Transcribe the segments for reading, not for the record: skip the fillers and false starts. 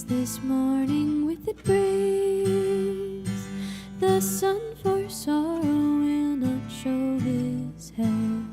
this morning with it brings, the sun for sorrow will not show his head.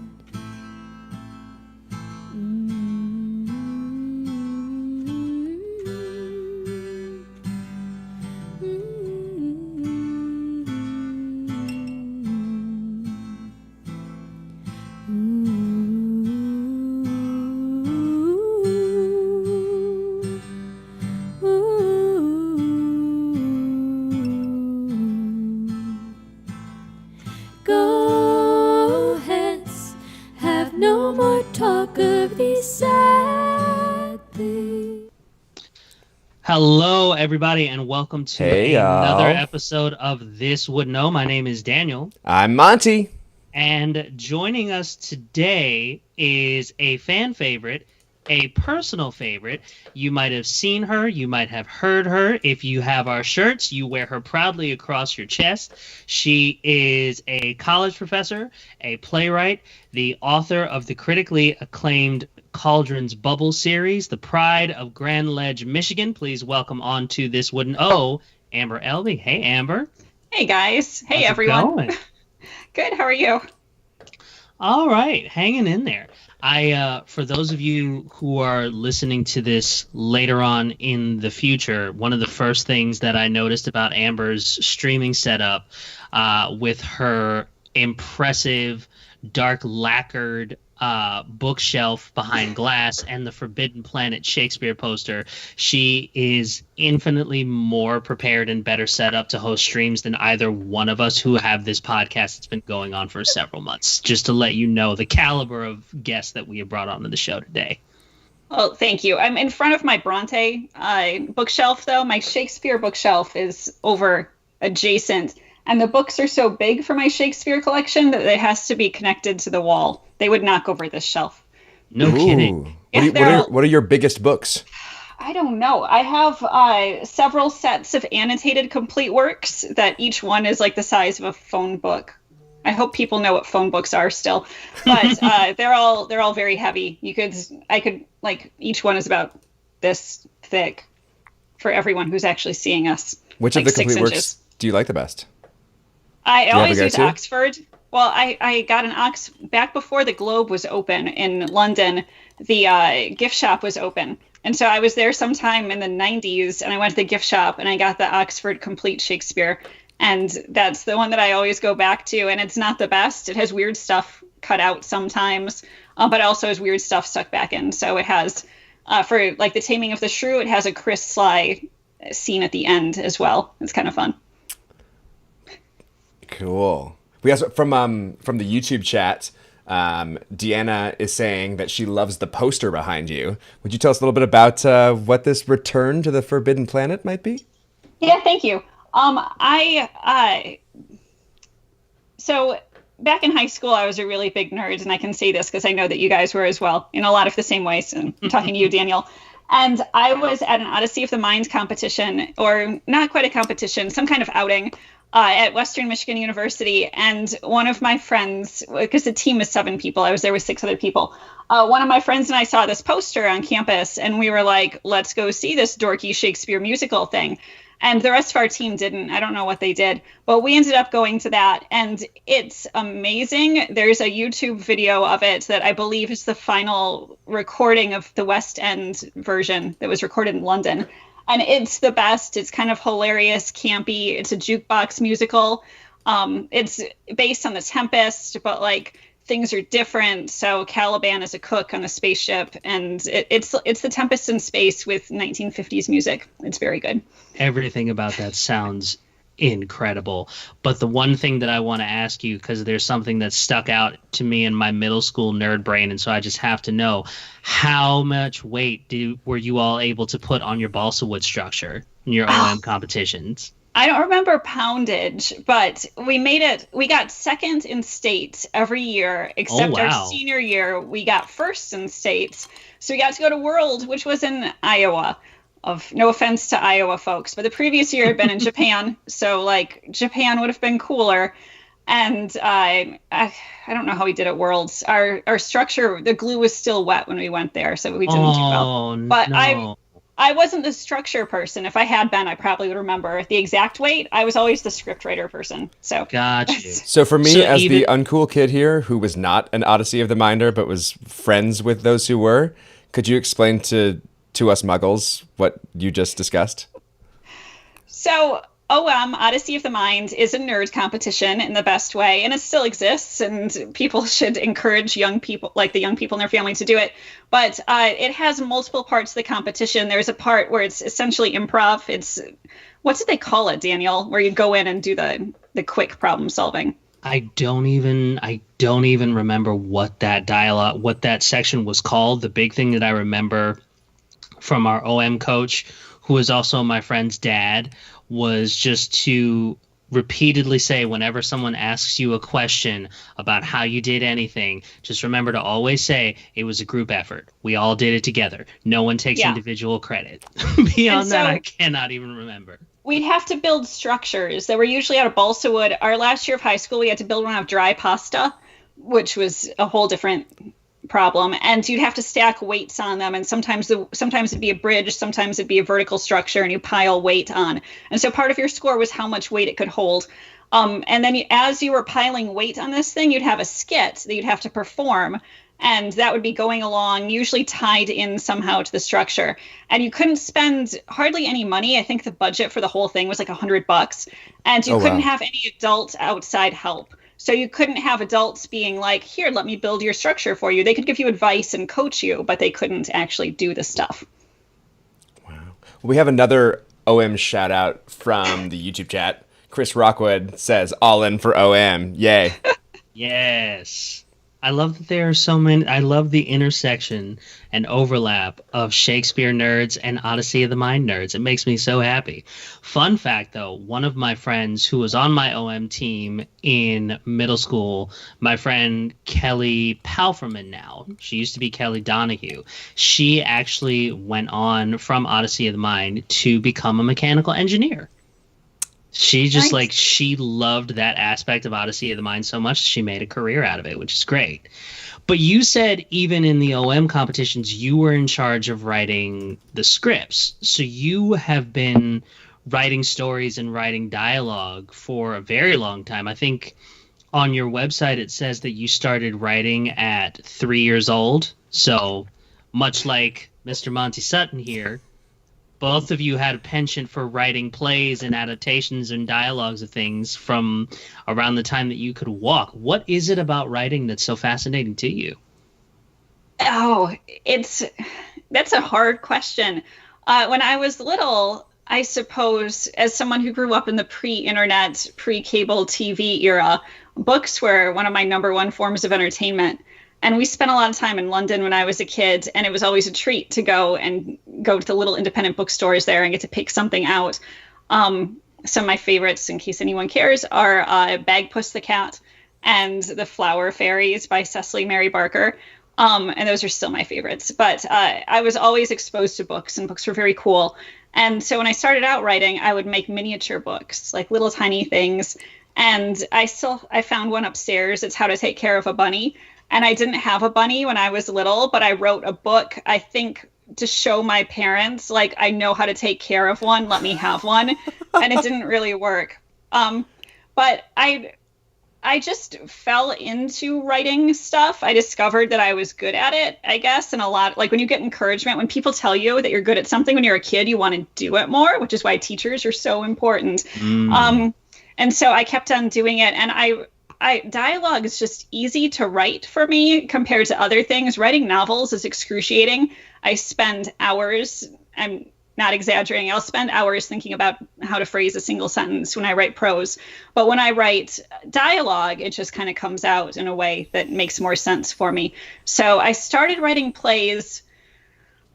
Hello, everybody, and welcome to another episode of This Would Know. My name is Daniel. I'm Monty. And joining us today is a fan favorite, a personal favorite. You might have seen her, you might have heard her. If you have our shirts, you wear her proudly across your chest. She is a college professor, a playwright, the author of the critically acclaimed Cauldron's Bubble series, the pride of Grand Ledge, Michigan. Please welcome on to This Wouldn't Know, Amber Elby. Hey, Amber. Hey, guys. Hey, everyone. Good. How are you? All right. Hanging in there. For those of you who are listening to this later on in the future, one of the first things that I noticed about Amber's streaming setup with her impressive dark lacquered bookshelf behind glass and the Forbidden Planet Shakespeare poster, she is infinitely more prepared and better set up to host streams than either one of us who have this podcast that's been going on for several months. Just to let you know the caliber of guests that we have brought onto the show today. Oh, thank you. I'm in front of my Bronte bookshelf, though. My Shakespeare bookshelf is over adjacent, and the books are so big for my Shakespeare collection that it has to be connected to the wall. They would knock over this shelf. No kidding. What are your biggest books? I don't know. I have several sets of annotated complete works that each one is like the size of a phone book. I hope people know what phone books are still, but they're all very heavy. Each one is about this thick for everyone who's actually seeing us. Which of the complete works do you like the best? I always use Oxford. Well, I got an back before the Globe was open in London. The gift shop was open. And so I was there sometime in the 90s, and I went to the gift shop, and I got the Oxford Complete Shakespeare. And that's the one that I always go back to. And it's not the best. It has weird stuff cut out sometimes, but also has weird stuff stuck back in. So it has, for like the Taming of the Shrew, it has a Chris Sly scene at the end as well. It's kind of fun. Cool. We also from the YouTube chat, Deanna is saying that she loves the poster behind you. Would you tell us a little bit about what this return to the Forbidden Planet might be? Yeah, thank you. So back in high school, I was a really big nerd, and I can say this because I know that you guys were as well, in a lot of the same ways. And I'm talking to you, Daniel. And I was at an Odyssey of the Mind competition, or not quite a competition, some kind of outing, at Western Michigan University, and one of my friends, because the team is 7 people, I was there with 6 other people, one of my friends and I saw this poster on campus, and we were like, let's go see this dorky Shakespeare musical thing. And the rest of our team didn't. I don't know what they did, but we ended up going to that, and it's amazing. There's a YouTube video of it that I believe is the final recording of the West End version that was recorded in London. And it's the best. It's kind of hilarious, campy. It's a jukebox musical. It's based on The Tempest, but like things are different. So Caliban is a cook on a spaceship, and it's The Tempest in space with 1950s music. It's very good. Everything about that sounds incredible. But the one thing that I want to ask you, because there's something that stuck out to me in my middle school nerd brain, and so I just have to know, how much weight were you all able to put on your balsa wood structure in your OM competitions? I don't remember poundage, but we made it. We got second in state every year, except our senior year, we got first in state. So we got to go to World, which was in Iowa. No offense to Iowa folks, but the previous year had been in Japan, so like Japan would have been cooler. And I don't know how we did at Worlds. Our structure, the glue was still wet when we went there, so we didn't do well. But no. I wasn't the structure person. If I had been, I probably would remember the exact weight. I was always the scriptwriter person. So Got you. So for me, So as even- the uncool kid here, who was not an Odyssey of the Minder, but was friends with those who were, could you explain to us muggles what you just discussed? So Odyssey of the Mind is a nerd competition in the best way, and it still exists, and people should encourage young people, like the young people in their family, to do it. But it has multiple parts of the competition. There's a part where it's essentially improv. It's, what did they call it, Daniel? Where you go in and do the quick problem solving. I don't even remember what that section was called. The big thing that I remember from our OM coach, who is also my friend's dad, was just to repeatedly say, whenever someone asks you a question about how you did anything, just remember to always say it was a group effort. We all did it together. No one takes individual credit. Beyond that, I cannot even remember. We'd have to build structures that were usually out of balsa wood. Our last year of high school, we had to build one out of dry pasta, which was a whole different problem. And you'd have to stack weights on them, and sometimes it'd be a bridge, sometimes it'd be a vertical structure, and you pile weight on. And so part of your score was how much weight it could hold. And then as you were piling weight on this thing, you'd have a skit that you'd have to perform, and that would be going along, usually tied in somehow to the structure. And you couldn't spend hardly any money. I think the budget for the whole thing was like $100, and you couldn't have any adult outside help. So you couldn't have adults being like, here, let me build your structure for you. They could give you advice and coach you, but they couldn't actually do the stuff. Wow. Well, we have another OM shout out from the YouTube chat. Chris Rockwood says, all in for OM. Yay. Yes. I love that there are so many. I love the intersection and overlap of Shakespeare nerds and Odyssey of the Mind nerds. It makes me so happy. Fun fact, though, one of my friends who was on my OM team in middle school, my friend Kelly Palferman now, she used to be Kelly Donahue, she actually went on from Odyssey of the Mind to become a mechanical engineer. She just she loved that aspect of Odyssey of the Mind so much she made a career out of it, which is great. But you said even in the OM competitions, you were in charge of writing the scripts. So you have been writing stories and writing dialogue for a very long time. I think on your website it says that you started writing at 3 years old. So much like Mr. Monty Sutton here, both of you had a penchant for writing plays and adaptations and dialogues of things from around the time that you could walk. What is it about writing that's so fascinating to you? Oh, that's a hard question. When I was little, I suppose, as someone who grew up in the pre-internet, pre-cable TV era, books were one of my number one forms of entertainment. And we spent a lot of time in London when I was a kid, and it was always a treat to go to the little independent bookstores there and get to pick something out. Some of my favorites, in case anyone cares, are Bagpuss the Cat and The Flower Fairies by Cecily Mary Barker. And those are still my favorites. But I was always exposed to books, and books were very cool. And so when I started out writing, I would make miniature books, like little tiny things. And I found one upstairs. It's How to Take Care of a Bunny. And I didn't have a bunny when I was little, but I wrote a book, I think, to show my parents, like, I know how to take care of one, let me have one. And it didn't really work. But I just fell into writing stuff. I discovered that I was good at it, I guess. And a lot, like when you get encouragement, when people tell you that you're good at something when you're a kid, you want to do it more, which is why teachers are so important. And so I kept on doing it. And dialogue is just easy to write for me compared to other things. Writing novels is excruciating. I spend hours, I'm not exaggerating, I'll spend hours thinking about how to phrase a single sentence when I write prose. But when I write dialogue, it just kind of comes out in a way that makes more sense for me. So I started writing plays,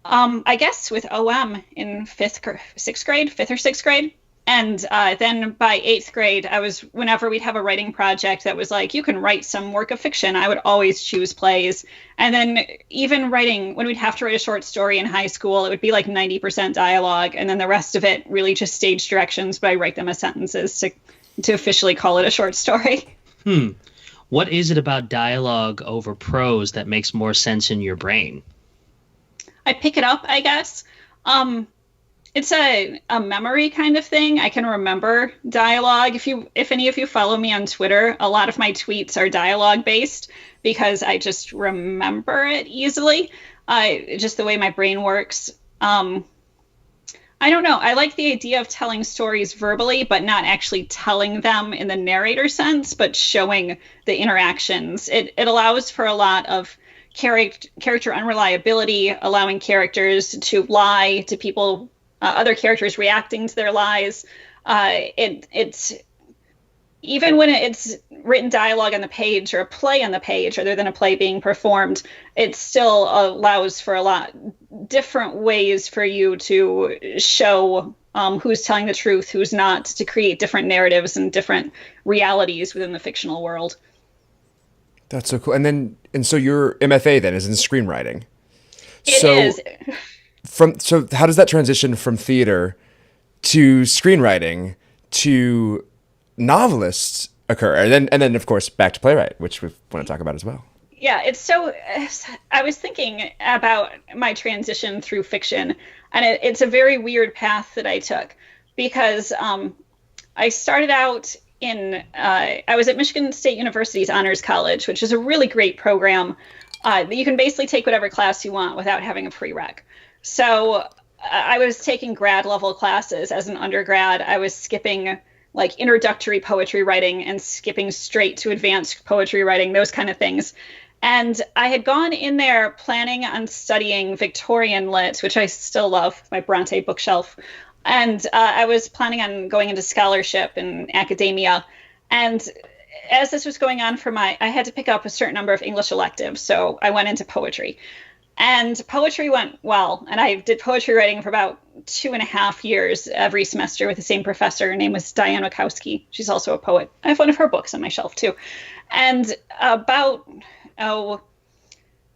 I guess, with OM in fifth or sixth grade. And then by 8th grade, whenever we'd have a writing project that was like, you can write some work of fiction, I would always choose plays. And then even writing, when we'd have to write a short story in high school, it would be like 90% dialogue. And then the rest of it really just stage directions, but I write them as sentences to officially call it a short story. What is it about dialogue over prose that makes more sense in your brain? I pick it up, I guess. It's a memory kind of thing. I can remember dialogue. If any of you follow me on Twitter, a lot of my tweets are dialogue based because I just remember it easily. Just the way my brain works. I don't know. I like the idea of telling stories verbally, but not actually telling them in the narrator sense, but showing the interactions. It allows for a lot of character unreliability, allowing characters to lie to people, other characters reacting to their lies. It's even when it's written dialogue on the page or a play on the page, rather than a play being performed, it still allows for a lot different ways for you to show who's telling the truth, who's not, to create different narratives and different realities within the fictional world. That's so cool. And so your MFA then is in screenwriting. It is. So how does that transition from theater to screenwriting to novelists occur? And then of course back to playwright, which we want to talk about as well. Yeah, I was thinking about my transition through fiction, and it's a very weird path that I took, because I started out I was at Michigan State University's Honors College, which is a really great program. You can basically take whatever class you want without having a prereq. So I was taking grad level classes as an undergrad. I was skipping like introductory poetry writing and skipping straight to advanced poetry writing, those kind of things. And I had gone in there planning on studying Victorian lit, which I still love, my Bronte bookshelf. And I was planning on going into scholarship in academia. And as this was going on I had to pick up a certain number of English electives. So I went into poetry. And poetry went well. And I did poetry writing for about 2.5 years every semester with the same professor. Her name was Diane Wachowski. She's also a poet. I have one of her books on my shelf, too. And about,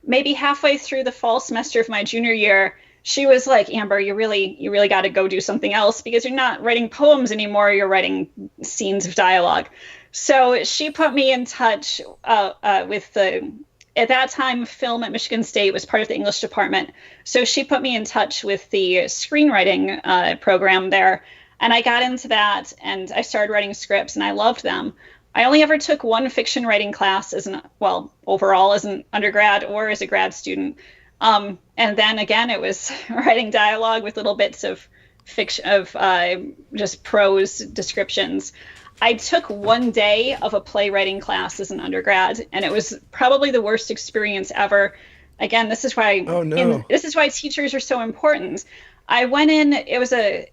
maybe halfway through the fall semester of my junior year, she was like, Amber, you really got to go do something else, because you're not writing poems anymore. You're writing scenes of dialogue. So she put me in touch with at that time, film at Michigan State was part of the English department. So she put me in touch with the screenwriting program there. And I got into that, and I started writing scripts, and I loved them. I only ever took one fiction writing class overall as an undergrad or as a grad student. And then again, it was writing dialogue with little bits of fiction, of just prose descriptions. I took one day of a playwriting class as an undergrad, and it was probably the worst experience ever. Again, this is why this is why teachers are so important. I went in, it was a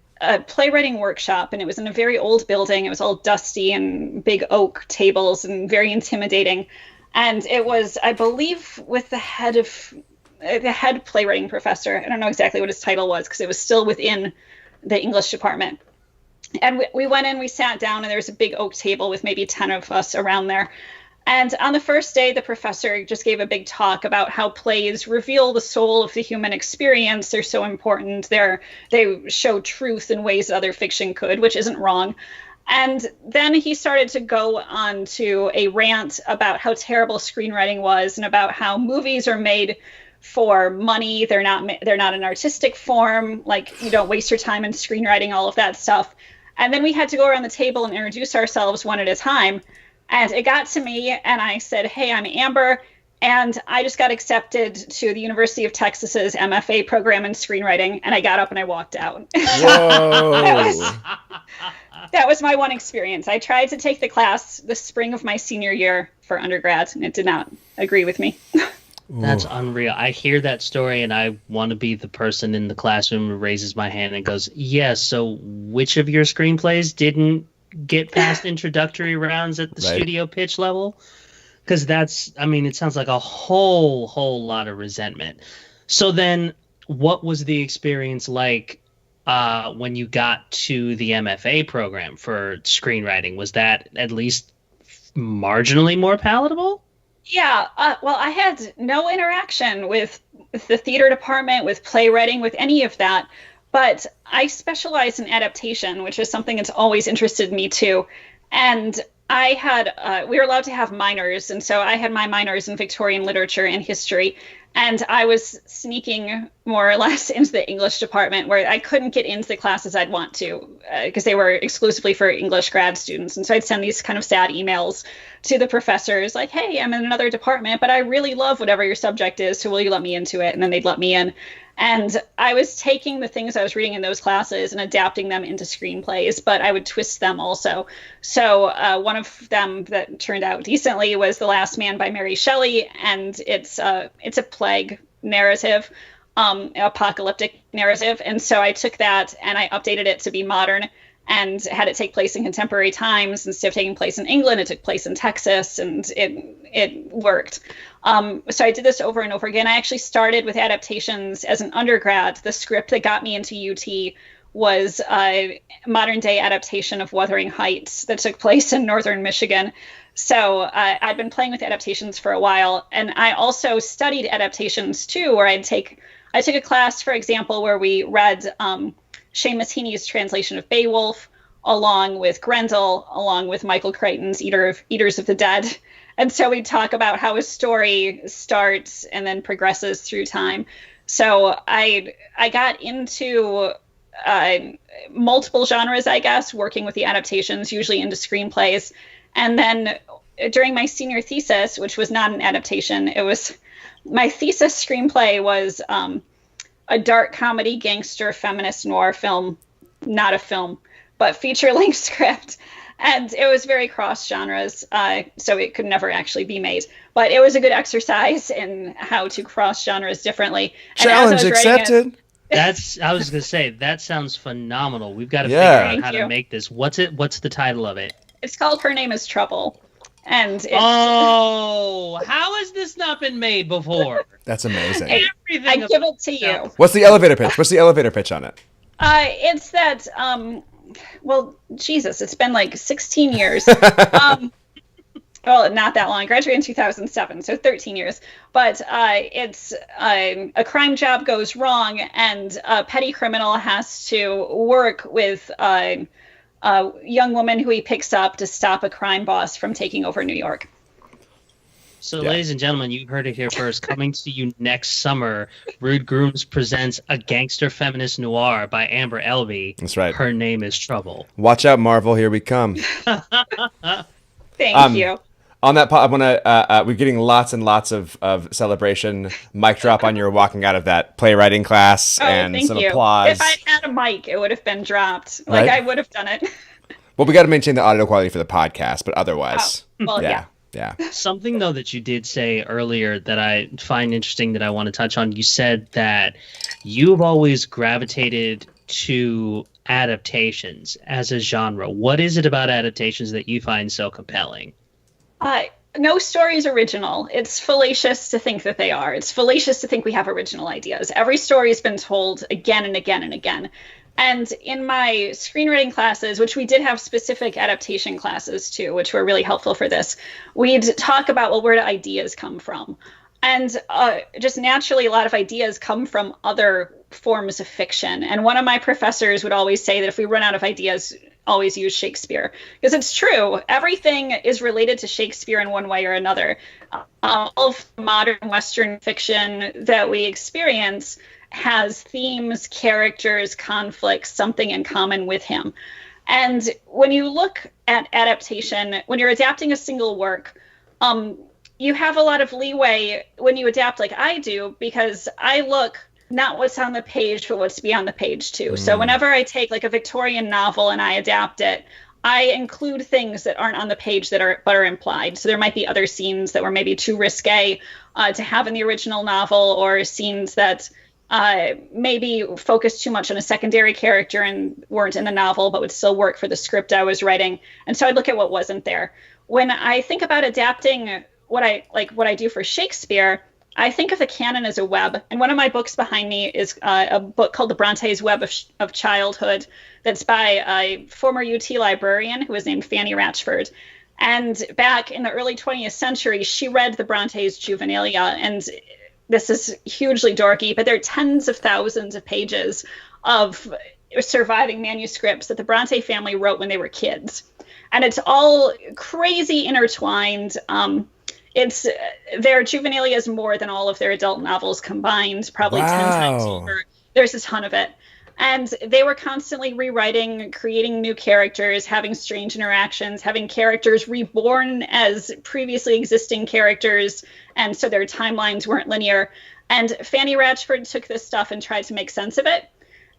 playwriting workshop, and it was in a very old building. It was all dusty and big oak tables and very intimidating. And it was, I believe, with the head playwriting professor. I don't know exactly what his title was, because it was still within the English department. And we went in, we sat down, and there was a big oak table with maybe 10 of us around there. And on the first day, the professor just gave a big talk about how plays reveal the soul of the human experience. They're so important. They show truth in ways that other fiction could, which isn't wrong. And then he started to go on to a rant about how terrible screenwriting was, and about how movies are made for money. They're not an artistic form. Like, you don't waste your time in screenwriting, all of that stuff. And then we had to go around the table and introduce ourselves one at a time. And it got to me, and I said, hey, I'm Amber, and I just got accepted to the University of Texas's MFA program in screenwriting. And I got up and I walked out. Whoa. That was my one experience. I tried to take the class the spring of my senior year for undergrad, and it did not agree with me. That's unreal. I hear that story, and I want to be the person in the classroom who raises my hand and goes, yes, so which of your screenplays didn't get past introductory rounds at the studio pitch level? Because it sounds like a whole lot of resentment. So then what was the experience like when you got to the MFA program for screenwriting? Was that at least marginally more palatable? Yeah, well, I had no interaction with the theater department, with playwriting, with any of that. But I specialize in adaptation, which is something that's always interested me too. And we were allowed to have minors, and so I had my minors in Victorian literature and history, and I was sneaking more or less into the English department where I couldn't get into the classes I'd want to because they were exclusively for English grad students. And so I'd send these kind of sad emails to the professors like, hey, I'm in another department, but I really love whatever your subject is, so will you let me into it? And then they'd let me in. And I was taking the things I was reading in those classes and adapting them into screenplays, but I would twist them also. So one of them that turned out decently was The Last Man by Mary Shelley, and it's a plague narrative, apocalyptic narrative. And so I took that and I updated it to be modern and had it take place in contemporary times. Instead of taking place in England, it took place in Texas, and it worked. So I did this over and over again. I actually started with Adaptations as an undergrad. The script that got me into UT was a modern day adaptation of Wuthering Heights that took place in northern Michigan. So I'd been playing with Adaptations for a while, and I also studied Adaptations too, where I took a class, for example, where we read Seamus Heaney's translation of Beowulf, along with Grendel, along with Michael Crichton's Eaters of the Dead. And so we talk about how a story starts and then progresses through time. So I got into multiple genres, I guess, working with the adaptations, usually into screenplays. And then during my senior thesis, which was not an adaptation, my thesis screenplay was a dark comedy, gangster, feminist noir film, not a film, but feature-length script. And it was very cross genres, so it could never actually be made. But it was a good exercise in how to cross genres differently. Challenge accepted. I was going to say, that sounds phenomenal. We've got to figure out how to make this. What's the title of it? It's called Her Name is Trouble. And how has this not been made before? That's amazing. I give it to you. What's the elevator pitch? What's the elevator pitch on it? It's that, well, Jesus, it's been like 16 years. Well, not that long. I graduated in 2007, so 13 years. But it's a crime job goes wrong, and a petty criminal has to work with a young woman who he picks up to stop a crime boss from taking over New York. So, ladies and gentlemen, you heard it here first. Coming to you next summer, Rude Grooms presents a gangster feminist noir by Amber Elby. That's right. Her Name is Trouble. Watch out, Marvel. Here we come. Thank you. On that, I want to. We're getting lots and lots of celebration. Mic drop on your walking out of that playwriting class, and some applause. If I had a mic, it would have been dropped. Like, I would have done it. Well, we got to maintain the audio quality for the podcast, but otherwise, yeah. Something though that you did say earlier that I find interesting that I want to touch on. You said that you've always gravitated to adaptations as a genre. What is it about adaptations that you find so compelling? No story is original. It's fallacious to think that they are. It's fallacious to think we have original ideas. Every story has been told again and again and again. And in my screenwriting classes, which we did have specific adaptation classes too, which were really helpful for this, we'd talk about, well, where do ideas come from? And just naturally, a lot of ideas come from other forms of fiction. And one of my professors would always say that if we run out of ideas, always use Shakespeare, because it's true. Everything is related to Shakespeare in one way or another. All of modern Western fiction that we experience has themes, characters, conflicts, something in common with him. And when you look at adaptation, when you're adapting a single work, you have a lot of leeway when you adapt like I do, because I look not what's on the page, but what's beyond the page too. So whenever I take like a Victorian novel and I adapt it, I include things that aren't on the page but are implied. So there might be other scenes that were maybe too risque to have in the original novel, or scenes that maybe focused too much on a secondary character and weren't in the novel, but would still work for the script I was writing. And so I'd look at what wasn't there. When I think about adapting what I do for Shakespeare, I think of the canon as a web. And one of my books behind me is a book called The Bronte's Web of Childhood, that's by a former UT librarian who was named Fanny Ratchford. And back in the early 20th century, she read the Bronte's Juvenilia. And this is hugely dorky, but there are tens of thousands of pages of surviving manuscripts that the Bronte family wrote when they were kids. and it's all crazy intertwined. It's their juvenilia is more than all of their adult novels combined, probably 10 times over. There's a ton of it. And they were constantly rewriting, creating new characters, having strange interactions, having characters reborn as previously existing characters, and so their timelines weren't linear. And Fanny Ratchford took this stuff and tried to make sense of it.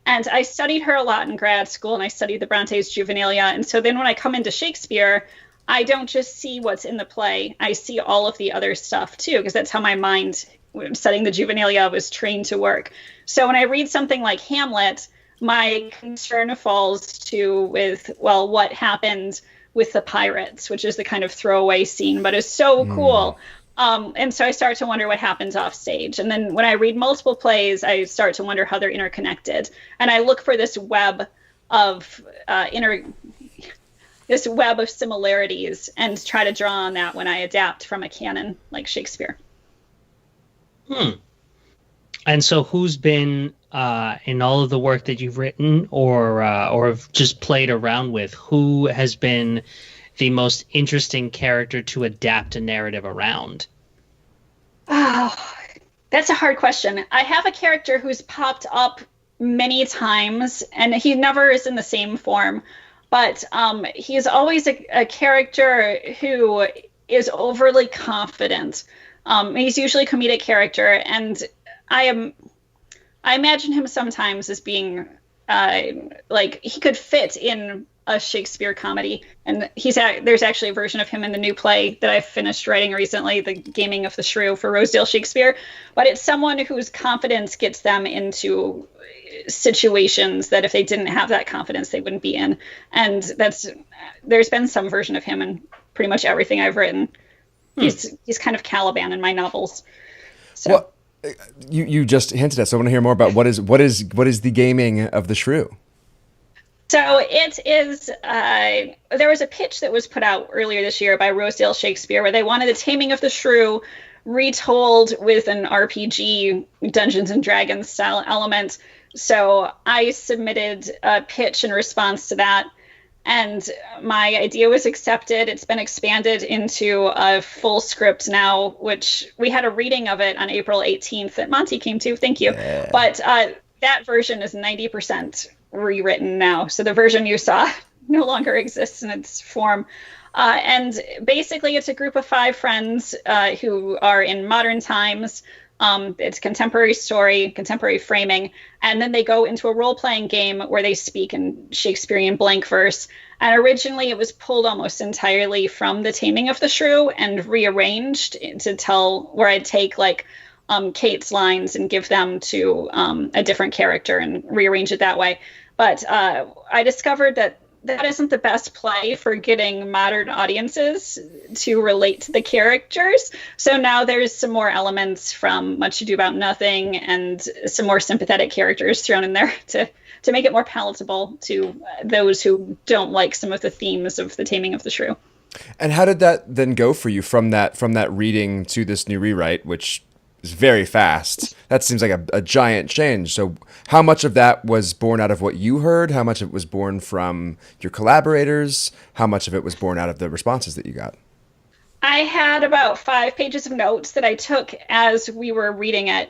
And I studied her a lot in grad school, and I studied the Bronte's juvenilia. And so then when I come into Shakespeare, I don't just see what's in the play. I see all of the other stuff, too, because that's how my mind, studying the juvenilia, was trained to work. So when I read something like Hamlet, my concern falls to with, well, what happened with the pirates, which is the kind of throwaway scene, but is so cool. And so I start to wonder what happens off stage. And then when I read multiple plays, I start to wonder how they're interconnected. And I look for this web of similarities and try to draw on that when I adapt from a canon like Shakespeare. And so who's been in all of the work that you've written or have just played around with, who has been the most interesting character to adapt a narrative around? Oh, that's a hard question. I have a character who's popped up many times, and he never is in the same form, but he's always a character who is overly confident. He's usually a comedic character, and I imagine him sometimes as being like he could fit in a Shakespeare comedy, and there's actually a version of him in the new play that I've finished writing recently, The Gaming of the Shrew, for Rosedale Shakespeare. But it's someone whose confidence gets them into situations that if they didn't have that confidence, they wouldn't be in. And there's been some version of him in pretty much everything I've written. He's kind of Caliban in my novels. So. Well, you just hinted at, so I want to hear more about what is the Gaming of the Shrew? So it is, there was a pitch that was put out earlier this year by Rosedale Shakespeare where they wanted the Taming of the Shrew retold with an RPG, Dungeons and Dragons style element. So I submitted a pitch in response to that, and my idea was accepted. It's been expanded into a full script now, which we had a reading of it on April 18th that Monty came to. Thank you. Yeah. But that version is 90% rewritten now. So the version you saw no longer exists in its form. And basically it's a group of 5 friends who are in modern times. It's contemporary story, contemporary framing, and then they go into a role-playing game where they speak in Shakespearean blank verse. And originally it was pulled almost entirely from The Taming of the Shrew and rearranged to tell where I'd take like Kate's lines and give them to a different character and rearrange it that way. But I discovered that isn't the best play for getting modern audiences to relate to the characters. So now there's some more elements from Much Ado About Nothing and some more sympathetic characters thrown in there to make it more palatable to those who don't like some of the themes of The Taming of the Shrew. And how did that then go for you from that reading to this new rewrite, which is very fast? That seems like a giant change. So how much of that was born out of what you heard? How much of it was born from your collaborators? How much of it was born out of the responses that you got? I had about 5 pages of notes that I took as we were reading it,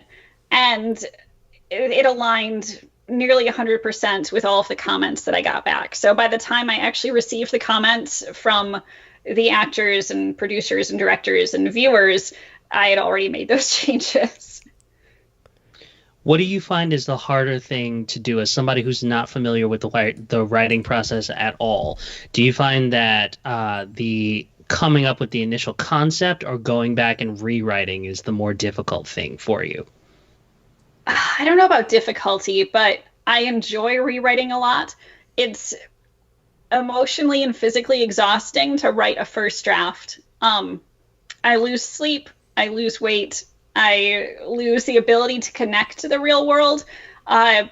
and it aligned nearly 100% with all of the comments that I got back. So by the time I actually received the comments from the actors and producers and directors and viewers, I had already made those changes. What do you find is the harder thing to do as somebody who's not familiar with the writing process at all? Do you find that the coming up with the initial concept or going back and rewriting is the more difficult thing for you? I don't know about difficulty, but I enjoy rewriting a lot. It's emotionally and physically exhausting to write a first draft. I lose sleep. I lose weight. I lose the ability to connect to the real world. The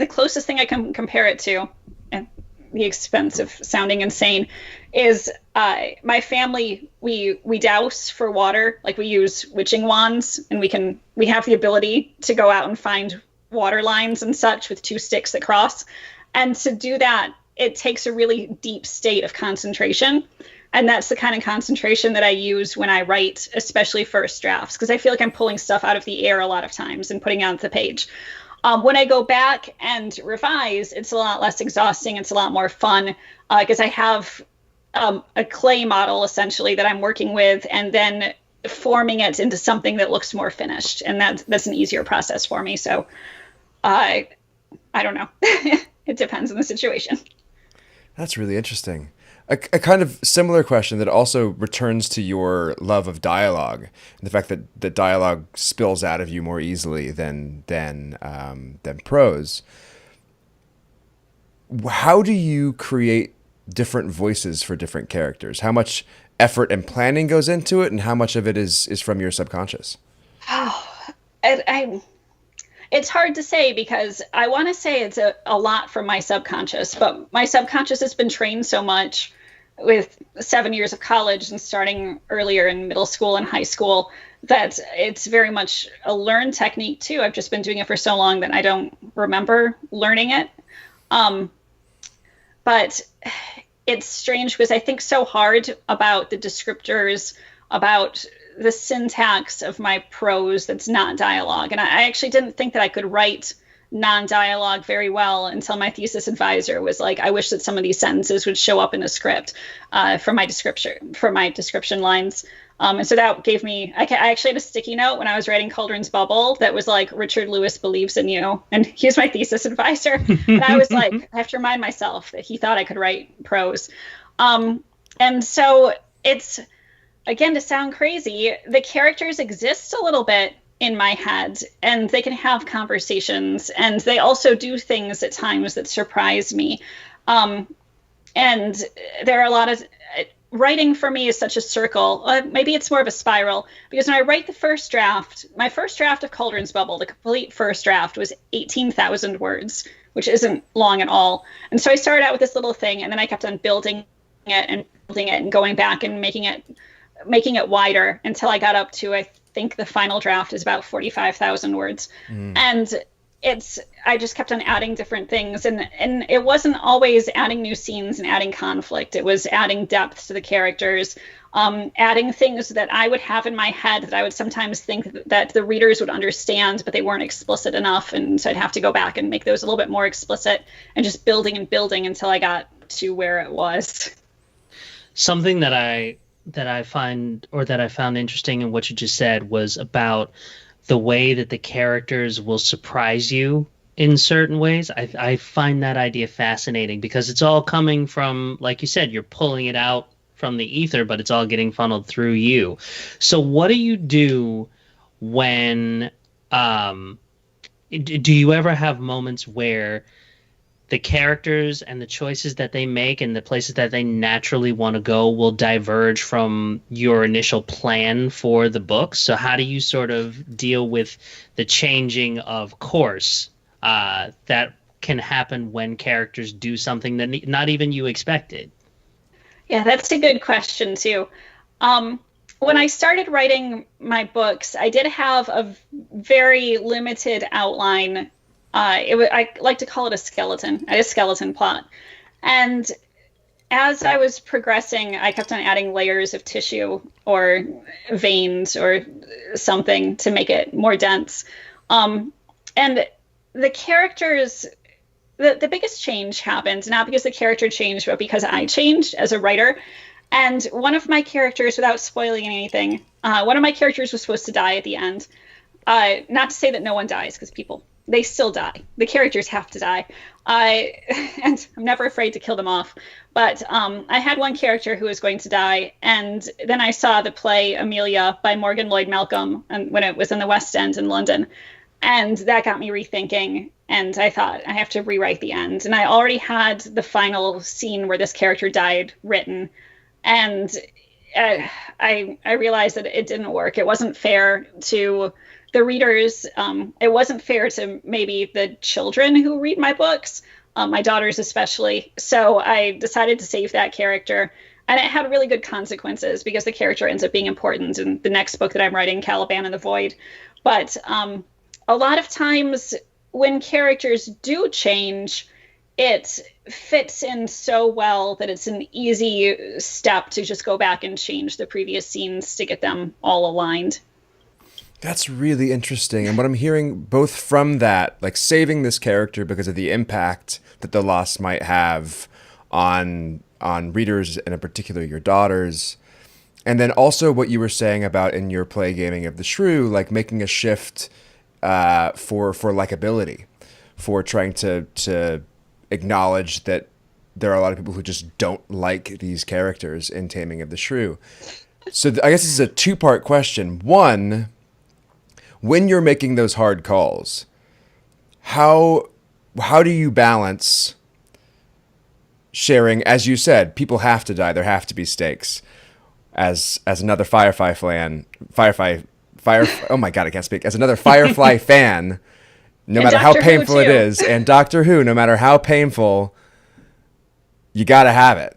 closest thing I can compare it to, at the expense of sounding insane, is my family, we douse for water. Like we use witching wands, and we have the ability to go out and find water lines and such with 2 sticks that cross. And to do that it takes a really deep state of concentration. And that's the kind of concentration that I use when I write, especially first drafts, because I feel like I'm pulling stuff out of the air a lot of times and putting it onto the page. When I go back and revise, it's a lot less exhausting. It's a lot more fun because I have a clay model, essentially, that I'm working with, and then forming it into something that looks more finished. And that's an easier process for me. So I don't know. It depends on the situation. That's really interesting. A kind of similar question that also returns to your love of dialogue and the fact that dialogue spills out of you more easily than prose. How do you create different voices for different characters? How much effort and planning goes into it, and how much of it is from your subconscious? It's hard to say, because I want to say it's a lot from my subconscious, but my subconscious has been trained so much with 7 years of college and starting earlier in middle school and high school that it's very much a learned technique too. I've just been doing it for so long that I don't remember learning it. But it's strange because I think so hard about the descriptors, about the syntax of my prose that's not dialogue. And I actually didn't think that I could write non-dialogue very well until my thesis advisor was like, I wish that some of these sentences would show up in a script for my description lines. And so that gave me, I actually had a sticky note when I was writing Cauldron's Bubble that was like, Richard Lewis believes in you. And he's my thesis advisor. And I was like, I have to remind myself that he thought I could write prose. And so it's, again, to sound crazy, the characters exist a little bit in my head, and they can have conversations, and they also do things at times that surprise me. And there are a lot of writing for me is such a circle. Maybe it's more of a spiral, because when I write the first draft, my first draft of Cauldron's Bubble, the complete first draft, was 18,000 words, which isn't long at all. And so I started out with this little thing, and then I kept on building it and going back and making it wider until I got up to, I think the final draft is about 45,000 words. And I just kept on adding different things, and it wasn't always adding new scenes and adding conflict. It was adding depth to the characters, adding things that I would have in my head that I would sometimes think that the readers would understand, but they weren't explicit enough. And so I'd have to go back and make those a little bit more explicit, and just building and building until I got to where it was. Something that I found interesting in what you just said was about the way that the characters will surprise you in certain ways. I find that idea fascinating, because it's all coming from, like you said, you're pulling it out from the ether, but it's all getting funneled through you. So what do you do when, do you ever have moments where the characters and the choices that they make and the places that they naturally want to go will diverge from your initial plan for the book? So how do you sort of deal with the changing of course that can happen when characters do something that not even you expected? Yeah, that's a good question too. When I started writing my books, I did have a very limited outline. I like to call it a skeleton. I had a skeleton plot. And as I was progressing, I kept on adding layers of tissue or veins or something to make it more dense. And the characters, the biggest change happened, not because the character changed, but because I changed as a writer. And one of my characters, without spoiling anything, one of my characters was supposed to die at the end. Not to say that no one dies, because they still die. The characters have to die. And I'm never afraid to kill them off. But I had one character who was going to die. And then I saw the play Amelia by Morgan Lloyd Malcolm when it was in the West End in London. And that got me rethinking. And I thought, I have to rewrite the end. And I already had the final scene where this character died written. And I realized that it didn't work. It wasn't fair to the readers. It wasn't fair to maybe the children who read my books, my daughters especially. So I decided to save that character, and it had really good consequences because the character ends up being important in the next book that I'm writing, Caliban and the Void. But a lot of times when characters do change, it fits in so well that it's an easy step to just go back and change the previous scenes to get them all aligned. That's really interesting. And what I'm hearing both from that, like saving this character because of the impact that the loss might have on readers, and in particular your daughters, and then also what you were saying about in your play gaming of the Shrew, like making a shift for likability, for trying to acknowledge that there are a lot of people who just don't like these characters in Taming of the Shrew. So I guess this is a two-part question. One, when you're making those hard calls, how do you balance sharing, as you said, people have to die, there have to be stakes. As another Firefly fan, oh my God, I can't speak. As another Firefly fan, no matter how painful it is, and Doctor Who, no matter how painful, you gotta have it.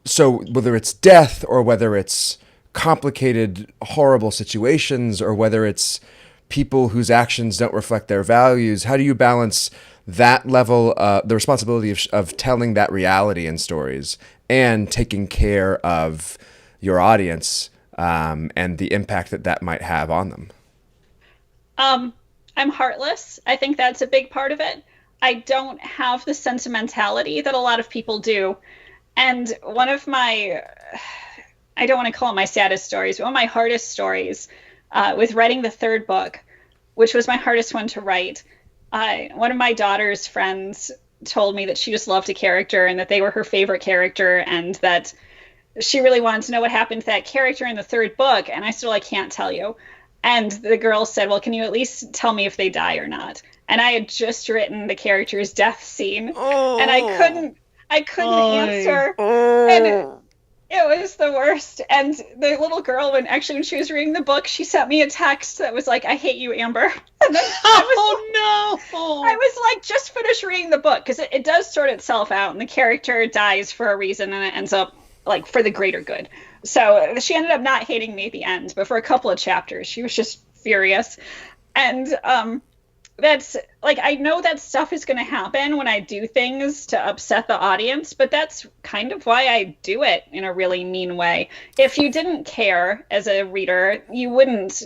So whether it's death or whether it's complicated, horrible situations, or whether it's people whose actions don't reflect their values, how do you balance that level, the responsibility of telling that reality in stories and taking care of your audience and the impact that might have on them? I'm heartless. I think that's a big part of it. I don't have the sentimentality that a lot of people do. And one of my, I don't want to call it my saddest stories, but one of my hardest stories with writing the third book, which was my hardest one to write. One of my daughter's friends told me that she just loved a character and that they were her favorite character, and that she really wanted to know what happened to that character in the third book. And I said, well, I can't tell you. And the girl said, well, can you at least tell me if they die or not? And I had just written the character's death scene, and I couldn't answer. And it was the worst. And the little girl, when she was reading the book, she sent me a text that was like, I hate you, Amber. And then I was like, just finish reading the book, because it does sort itself out, and the character dies for a reason, and it ends up like for the greater good. So she ended up not hating me at the end, but for a couple of chapters, she was just furious. And that's like, I know that stuff is going to happen when I do things to upset the audience, but that's kind of why I do it in a really mean way. If you didn't care as a reader, you wouldn't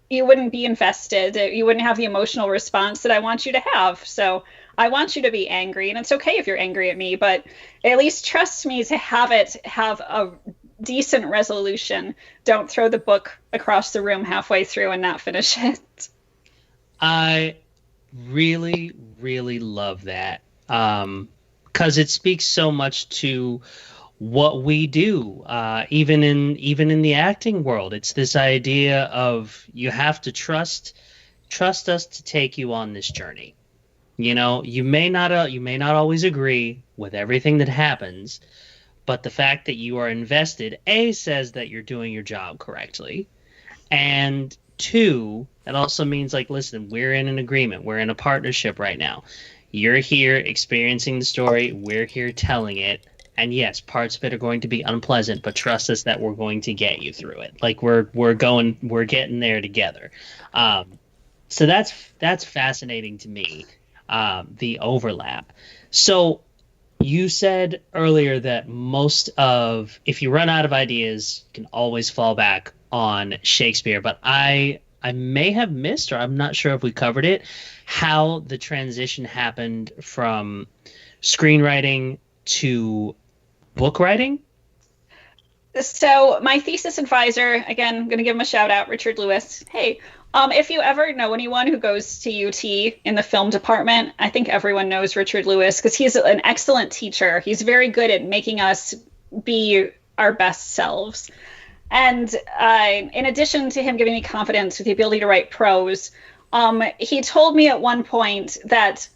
be invested. You wouldn't have the emotional response that I want you to have. So I want you to be angry, and it's okay if you're angry at me, but at least trust me to have a decent resolution. Don't throw the book across the room halfway through and not finish it. I really, really love that, because it speaks so much to what we do, even in the acting world. It's this idea of you have to trust us to take you on this journey. You know, you may not always agree with everything that happens, but the fact that you are invested, A, says that you're doing your job correctly, and two, that also means, like, listen, we're in an agreement, we're in a partnership right now. You're here experiencing the story, we're here telling it, and yes, parts of it are going to be unpleasant, but trust us that we're going to get you through it. Like, we're getting there together. So that's fascinating to me. The overlap. So you said earlier that if you run out of ideas, you can always fall back on Shakespeare, but I may have missed, or I'm not sure if we covered it, how the transition happened from screenwriting to book writing. So my thesis advisor, again, I'm going to give him a shout out, Richard Lewis. Hey, if you ever know anyone who goes to UT in the film department, I think everyone knows Richard Lewis, because he's an excellent teacher. He's very good at making us be our best selves. And in addition to him giving me confidence with the ability to write prose, he told me at one point that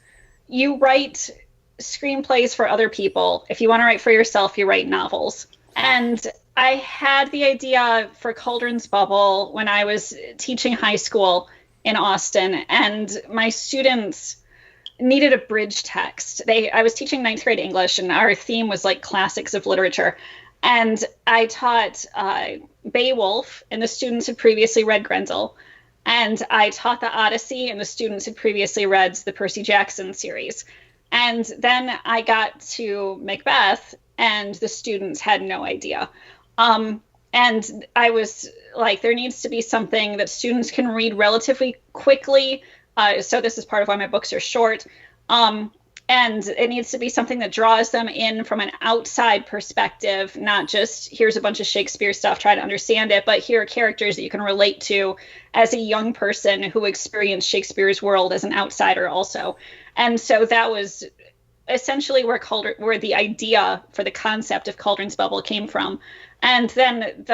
you write screenplays for other people. If you want to write for yourself, you write novels. And I had the idea for Cauldron's Bubble when I was teaching high school in Austin, and my students needed a bridge text. I was teaching 9th grade English, and our theme was like classics of literature. And I taught Beowulf, and the students had previously read Grendel. And I taught the Odyssey, and the students had previously read the Percy Jackson series. And then I got to Macbeth, and the students had no idea. And I was like, there needs to be something that students can read relatively quickly. So this is part of why my books are short. And it needs to be something that draws them in from an outside perspective, not just here's a bunch of Shakespeare stuff, try to understand it, but here are characters that you can relate to as a young person who experienced Shakespeare's world as an outsider also. And so that was essentially where the idea for the concept of Cauldron's Bubble came from. And then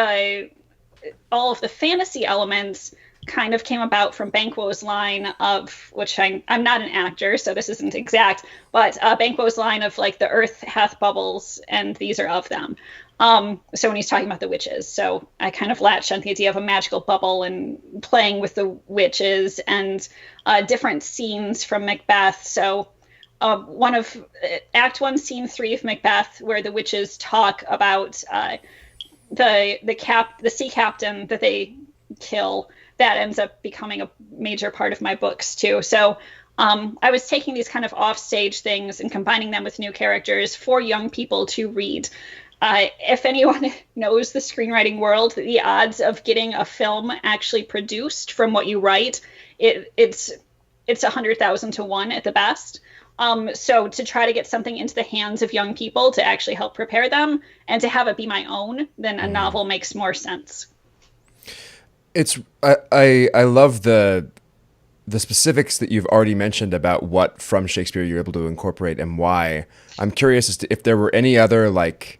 all of the fantasy elements kind of came about from Banquo's line of, which I'm not an actor, so this isn't exact, but Banquo's line of like, the earth hath bubbles and these are of them. So when he's talking about the witches, so I kind of latched on the idea of a magical bubble and playing with the witches and different scenes from Macbeth. So one of Act 1, Scene 3 of Macbeth, where the witches talk about the sea captain that they kill, that ends up becoming a major part of my books too. So I was taking these kind of offstage things and combining them with new characters for young people to read. If anyone knows the screenwriting world, the odds of getting a film actually produced from what you write, it's 100,000 to 1 at the best. So to try to get something into the hands of young people to actually help prepare them and to have it be my own, then a novel makes more sense. I love the specifics that you've already mentioned about what from Shakespeare you're able to incorporate and why. I'm curious as to if there were any other like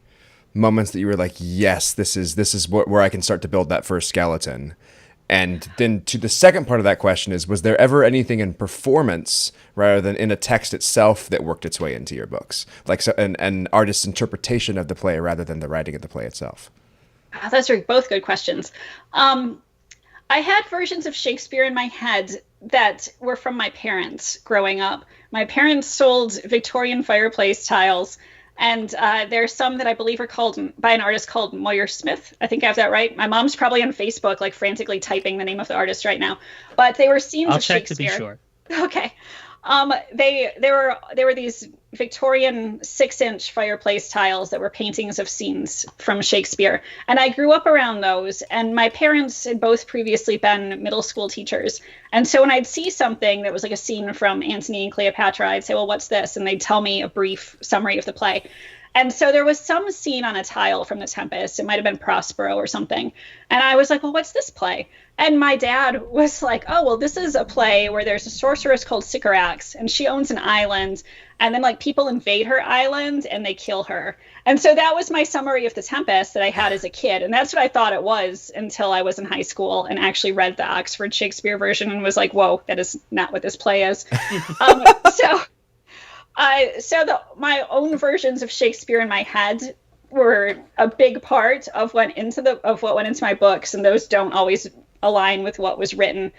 moments that you were like, yes, this is where I can start to build that first skeleton. And then to the second part of that question is, was there ever anything in performance rather than in a text itself that worked its way into your books? Like an artist's interpretation of the play rather than the writing of the play itself? Those are both good questions. I had versions of Shakespeare in my head that were from my parents growing up. My parents sold Victorian fireplace tiles, and there are some that I believe are called by an artist called Moyer Smith. I think I have that right. My mom's probably on Facebook, like frantically typing the name of the artist right now. But they were scenes of Shakespeare. I'll check to be sure. Okay. There were these Victorian 6-inch fireplace tiles that were paintings of scenes from Shakespeare. And I grew up around those, and my parents had both previously been middle school teachers. And so when I'd see something that was like a scene from Antony and Cleopatra, I'd say, well, what's this? And they'd tell me a brief summary of the play. And so there was some scene on a tile from The Tempest. It might have been Prospero or something. And I was like, well, what's this play? And my dad was like, oh, well, this is a play where there's a sorceress called Sycorax, and she owns an island. And then like people invade her island and they kill her. And so that was my summary of The Tempest that I had as a kid. And that's what I thought it was until I was in high school and actually read the Oxford Shakespeare version and was like, whoa, that is not what this play is. My own versions of Shakespeare in my head were a big part of what went into my books, and those don't always align with what was written.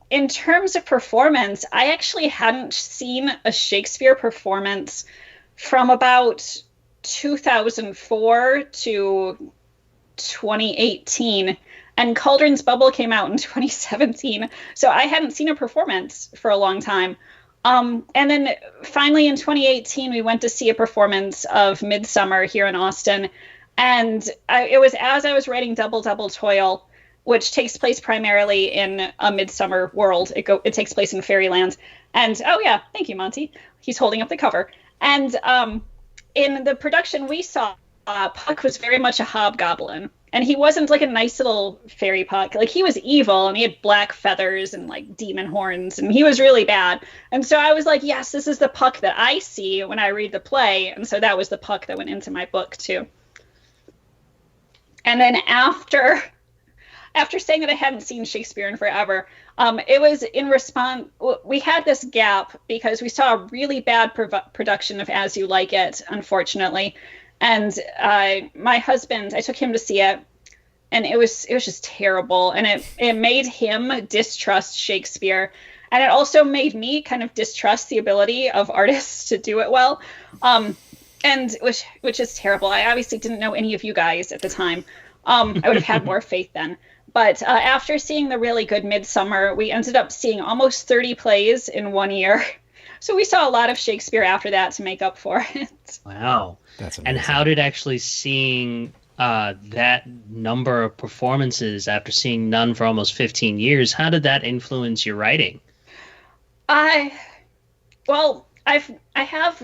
In terms of performance, I actually hadn't seen a Shakespeare performance from about 2004 to 2018. And Cauldron's Bubble came out in 2017. So I hadn't seen a performance for a long time. And then finally in 2018, we went to see a performance of Midsummer here in Austin. And it was as I was writing Double Toil, which takes place primarily in a midsummer world. It takes place in fairyland. And, oh yeah, thank you, Monty. He's holding up the cover. And in the production we saw, Puck was very much a hobgoblin. And he wasn't like a nice little fairy Puck. Like, he was evil, and he had black feathers and like demon horns, and he was really bad. And so I was like, yes, this is the Puck that I see when I read the play. And so that was the Puck that went into my book too. And then after saying that I hadn't seen Shakespeare in forever, it was in response, we had this gap because we saw a really bad production of As You Like It, unfortunately. And my husband, I took him to see it, and it was just terrible. And it made him distrust Shakespeare. And it also made me kind of distrust the ability of artists to do it well. And which is terrible. I obviously didn't know any of you guys at the time. I would have had more faith then. But after seeing the really good Midsummer, we ended up seeing almost 30 plays in 1 year. So we saw a lot of Shakespeare after that to make up for it. Wow. That's amazing. And how did actually seeing that number of performances after seeing none for almost 15 years, how did that influence your writing? I have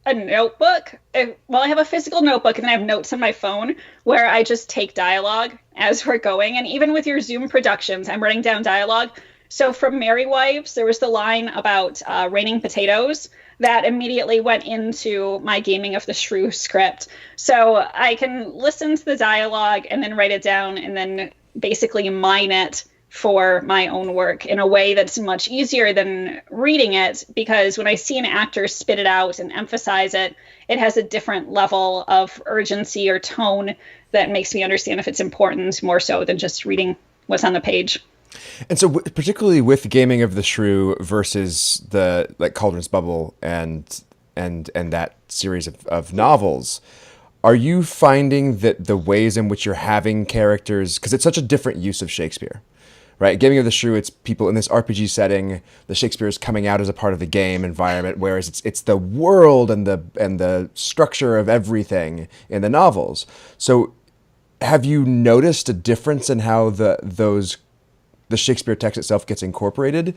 a notebook. I have a physical notebook, and then I have notes on my phone where I just take dialogue as we're going. And even with your Zoom productions, I'm writing down dialogue. So from Merry Wives, there was the line about raining potatoes that immediately went into my Gaming of the Shrew script. So I can listen to the dialogue and then write it down and then basically mine it for my own work in a way that's much easier than reading it, because when I see an actor spit it out and emphasize it, it has a different level of urgency or tone that makes me understand if it's important more so than just reading what's on the page. And so, particularly with Gaming of the Shrew versus the Cauldron's Bubble and that series of novels, are you finding that the ways in which you're having characters, because it's such a different use of Shakespeare, right? Gaming of the Shrew, it's people in this RPG setting. The Shakespeare is coming out as a part of the game environment, whereas it's the world and the structure of everything in the novels. So, have you noticed a difference in how the Shakespeare text itself gets incorporated,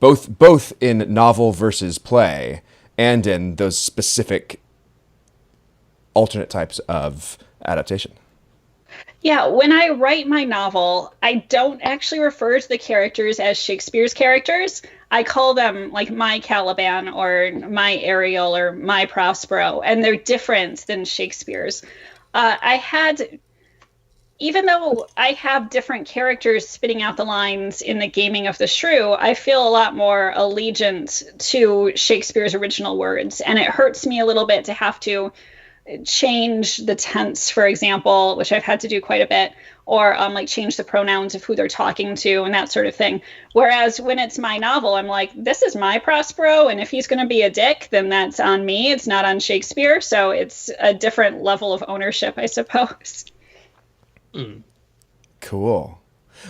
both in novel versus play, and in those specific alternate types of adaptation? Yeah, when I write my novel, I don't actually refer to the characters as Shakespeare's characters. I call them like my Caliban or my Ariel or my Prospero, and they're different than Shakespeare's. Even though I have different characters spitting out the lines in the Gaming of the Shrew, I feel a lot more allegiant to Shakespeare's original words. And it hurts me a little bit to have to change the tense, for example, which I've had to do quite a bit, or change the pronouns of who they're talking to and that sort of thing. Whereas when it's my novel, I'm like, this is my Prospero, and if he's going to be a dick, then that's on me. It's not on Shakespeare. So it's a different level of ownership, I suppose. Cool.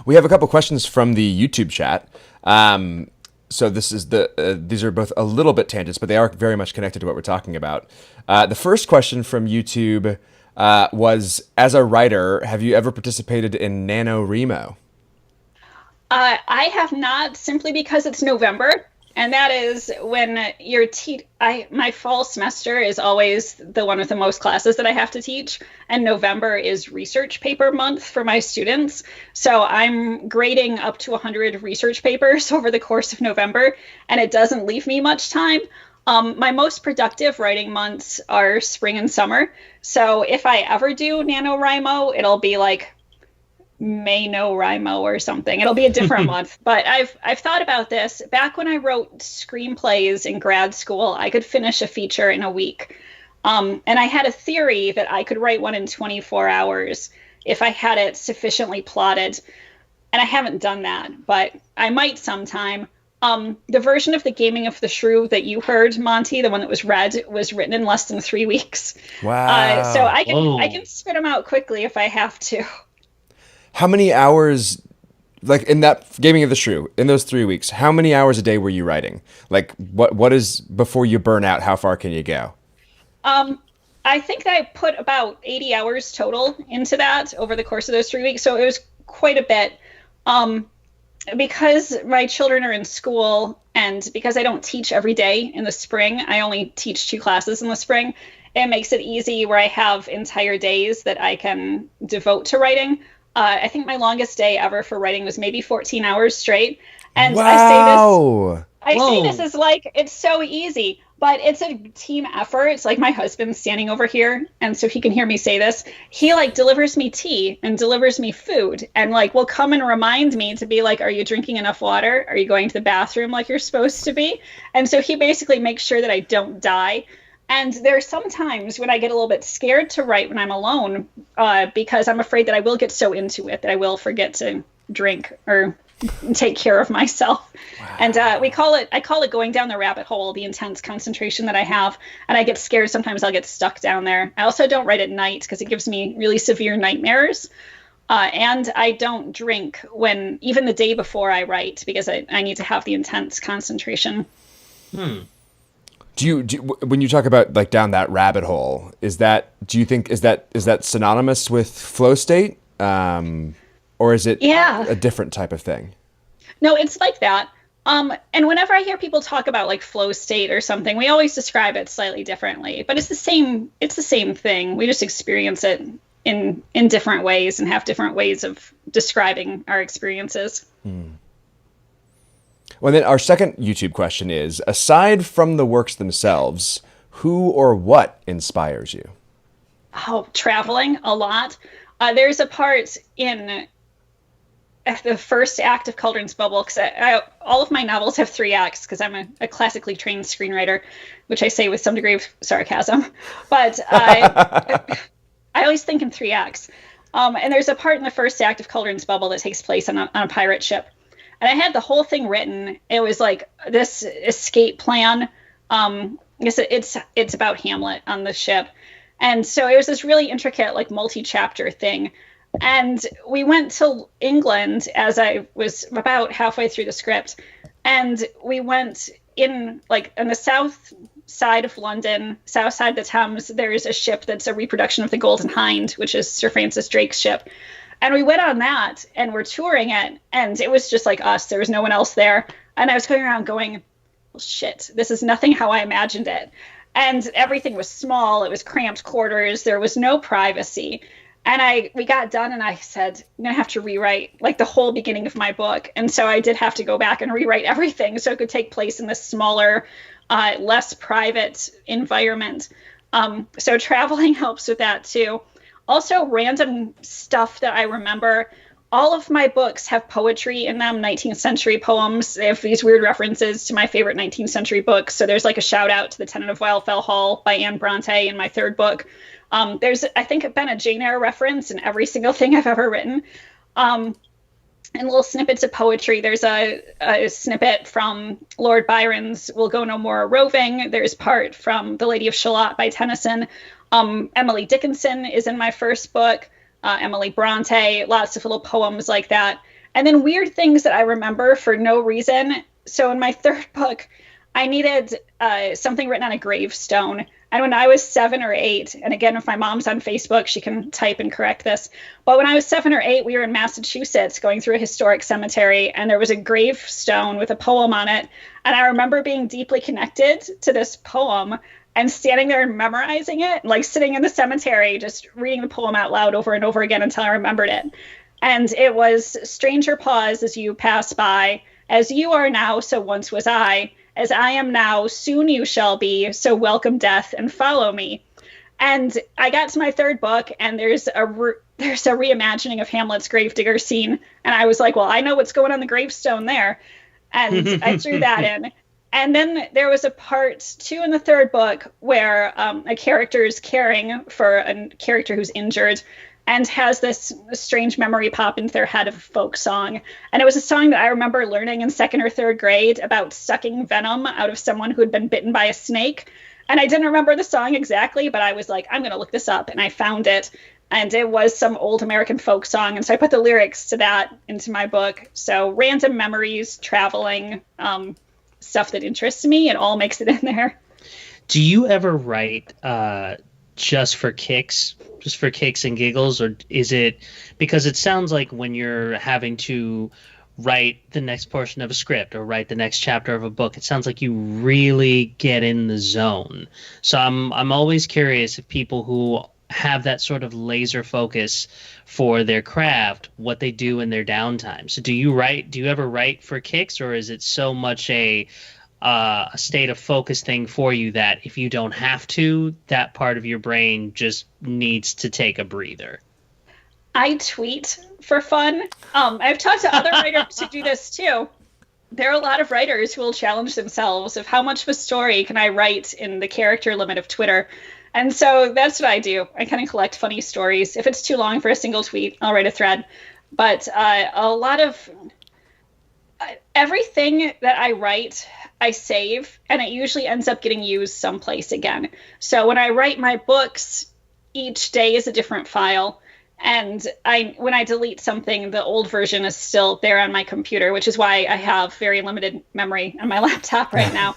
We have a couple questions from the YouTube chat. So these are both a little bit tangents, but they are very much connected to what we're talking about. The first question from YouTube was, as a writer, have you ever participated in Nanowrimo? I have not, simply because it's November. And that is when my fall semester is always the one with the most classes that I have to teach. And November is research paper month for my students. So I'm grading up to 100 research papers over the course of November, and it doesn't leave me much time. My most productive writing months are spring and summer. So if I ever do NaNoWriMo, it'll be like Nanowrimo or something. It'll be a different month. But I've thought about this. Back when I wrote screenplays in grad school, I could finish a feature in a week. And I had a theory that I could write one in 24 hours if I had it sufficiently plotted. And I haven't done that, but I might sometime. The version of the Gaming of the Shrew that you heard, Monty, the one that was read, was written in less than 3 weeks. Wow. So I can spit them out quickly if I have to. How many hours, like in that Gaming of the Shrew, in those 3 weeks, how many hours a day were you writing? Like what is, before you burn out, how far can you go? I think I put about 80 hours total into that over the course of those 3 weeks. So it was quite a bit. Because my children are in school and because I don't teach every day in the spring, I only teach 2 classes in the spring. It makes it easy where I have entire days that I can devote to writing. I think my longest day ever for writing was maybe 14 hours straight. And wow. I say this as like, it's so easy, but it's a team effort. It's like my husband's standing over here, and so he can hear me say this. He like delivers me tea and delivers me food and like will come and remind me to be like, are you drinking enough water? Are you going to the bathroom like you're supposed to be? And so he basically makes sure that I don't die. And there's some times when I get a little bit scared to write when I'm alone because I'm afraid that I will get so into it that I will forget to drink or take care of myself. Wow. And I call it going down the rabbit hole, the intense concentration that I have. And I get scared. Sometimes I'll get stuck down there. I also don't write at night because it gives me really severe nightmares. And I don't drink even the day before I write, because I need to have the intense concentration. Do you when you talk about like down that rabbit hole, is that synonymous with flow state, or is it a different type of thing? No, it's like that. And whenever I hear people talk about like flow state or something, we always describe it slightly differently, but it's the same thing. We just experience it in different ways and have different ways of describing our experiences. Well, then our second YouTube question is, aside from the works themselves, who or what inspires you? Oh, traveling a lot. There's a part in the first act of Cauldron's Bubble, because all of my novels have 3 acts, because I'm a classically trained screenwriter, which I say with some degree of sarcasm. But I always think in 3 acts. And there's a part in the first act of Cauldron's Bubble that takes place on a pirate ship. And I had the whole thing written. It was like this escape plan. It's about Hamlet on the ship. And so it was this really intricate, like, multi-chapter thing. And we went to England as I was about halfway through the script. And we went in, like, on the south side of London, south side of the Thames, there's a ship that's a reproduction of the Golden Hind, which is Sir Francis Drake's ship. And we went on that, and we're touring it, and it was just like us. There was no one else there. And I was going around going, well, shit, this is nothing how I imagined it. And everything was small. It was cramped quarters. There was no privacy. And we got done, and I said, I'm going to have to rewrite, like, the whole beginning of my book. And so I did have to go back and rewrite everything so it could take place in this smaller, less private environment. So traveling helps with that, too. Also, random stuff that I remember. All of my books have poetry in them, 19th century poems. They have these weird references to my favorite 19th century books. So there's like a shout out to The Tenant of Wildfell Hall by Anne Bronte in my 3rd book. There's, I think, been a Jane Eyre reference in every single thing I've ever written. And little snippets of poetry. There's a snippet from Lord Byron's We'll Go No More Roving. There's part from The Lady of Shalott by Tennyson. Emily Dickinson is in my first book. Emily Bronte, lots of little poems like that. And then weird things that I remember for no reason. So in my 3rd book, I needed something written on a gravestone. And when I was 7 or 8, and again, if my mom's on Facebook, she can type and correct this. But when I was 7 or 8, we were in Massachusetts going through a historic cemetery, and there was a gravestone with a poem on it. And I remember being deeply connected to this poem and standing there and memorizing it, like sitting in the cemetery, just reading the poem out loud over and over again until I remembered it. And it was, stranger pause as you pass by, as you are now, so once was I, as I am now, soon you shall be, so welcome death and follow me. And I got to my 3rd book, and there's a reimagining of Hamlet's gravedigger scene. And I was like, well, I know what's going on the gravestone there. And I threw that in. And then there was a part 2 in the 3rd book where a character is caring for a character who's injured and has this strange memory pop into their head of a folk song. And it was a song that I remember learning in 2nd or 3rd grade about sucking venom out of someone who had been bitten by a snake. And I didn't remember the song exactly, but I was like, I'm going to look this up. And I found it. And it was some old American folk song. And so I put the lyrics to that into my book. So random memories, traveling, stuff that interests me, it all makes it in there. Do you ever write just for kicks and giggles, or is it because it sounds like when you're having to write the next portion of a script or write the next chapter of a book, it sounds like you really get in the zone. So I'm always curious if people who have that sort of laser focus for their craft, what they do in their downtime. So do you ever write for kicks, or is it so much a state of focus thing for you that if you don't have to, that part of your brain just needs to take a breather? I tweet for fun. I've talked to other writers who do this too. There are a lot of writers who will challenge themselves of how much of a story can I write in the character limit of Twitter. And so that's what I do. I kind of collect funny stories. If it's too long for a single tweet, I'll write a thread. But a lot of everything that I write, I save, and it usually ends up getting used someplace again. So when I write my books, each day is a different file. And when I delete something, the old version is still there on my computer, which is why I have very limited memory on my laptop right now.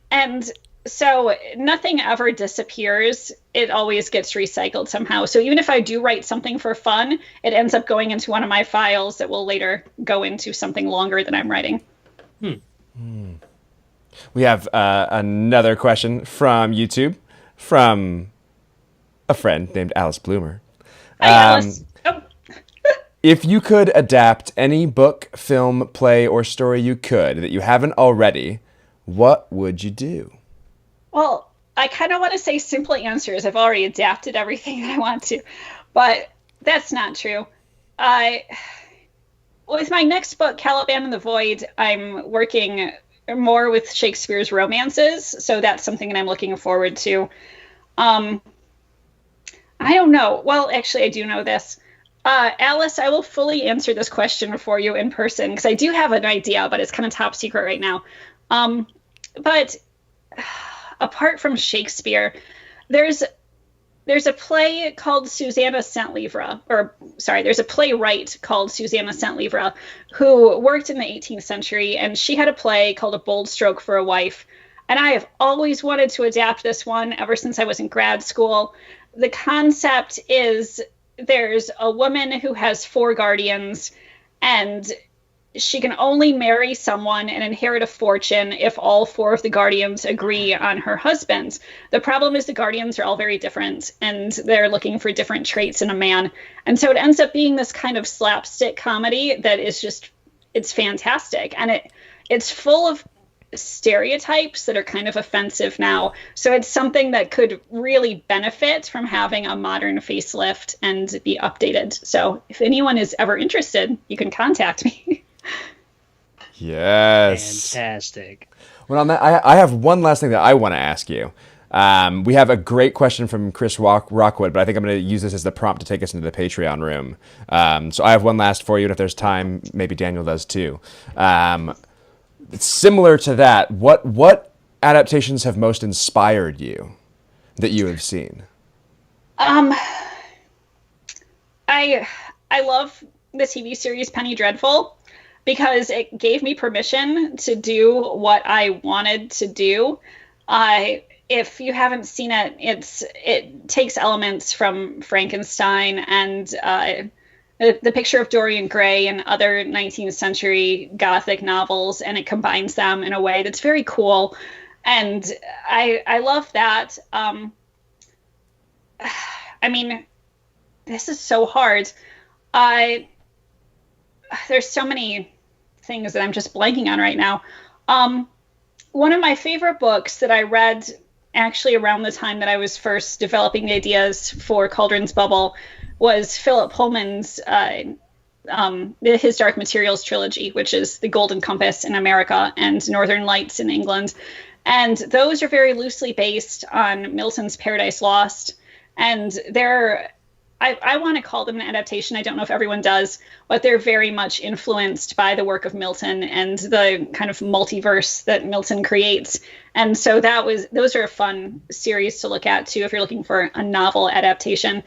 And so nothing ever disappears. It always gets recycled somehow. So even if I do write something for fun, it ends up going into one of my files that will later go into something longer that I'm writing. We have another question from YouTube from a friend named Alice Bloomer. Hi, Alice. If you could adapt any book, film, play, or story you could that you haven't already, what would you do? Well, I kind of want to say simple answers. I've already adapted everything that I want to, but that's not true. With my next book, Caliban and the Void, I'm working more with Shakespeare's romances, so that's something that I'm looking forward to. I don't know. Well, actually, I do know this. Alice, I will fully answer this question for you in person, because I do have an idea, but it's kind of top secret right now. But apart from Shakespeare, there's a play called Susanna Centlivre, there's a playwright called Susanna Centlivre who worked in the 18th century, and she had a play called A Bold Stroke for a Wife. And I have always wanted to adapt this one ever since I was in grad school. The concept is there's a woman who has 4 guardians, and she can only marry someone and inherit a fortune if all 4 of the guardians agree on her husband. The problem is the guardians are all very different, and they're looking for different traits in a man. And so it ends up being this kind of slapstick comedy that is just, it's fantastic. And it's full of stereotypes that are kind of offensive now. So it's something that could really benefit from having a modern facelift and be updated. So if anyone is ever interested, you can contact me. Yes. Fantastic. Well, on that, I have one last thing that I want to ask you. We have a great question from Chris Rockwood, but I think I'm going to use this as the prompt to take us into the Patreon room. So I have one last for you, and if there's time, maybe Daniel does too. It's similar to that. What adaptations have most inspired you that you have seen? I love the TV series Penny Dreadful, because it gave me permission to do what I wanted to do. If you haven't seen it, it takes elements from Frankenstein and the Picture of Dorian Gray and other 19th century Gothic novels, and it combines them in a way that's very cool. And I love that. I mean, this is so hard. There's so many things that I'm just blanking on right now. One of my favorite books that I read actually around the time that I was first developing the ideas for Cauldron's Bubble was Philip Pullman's his Dark Materials trilogy, which is The Golden Compass in America and Northern Lights in England. And those are very loosely based on Milton's Paradise Lost. And I want to call them an adaptation. I don't know if everyone does, but they're very much influenced by the work of Milton and the kind of multiverse that Milton creates. And so those are a fun series to look at too, if you're looking for a novel adaptation.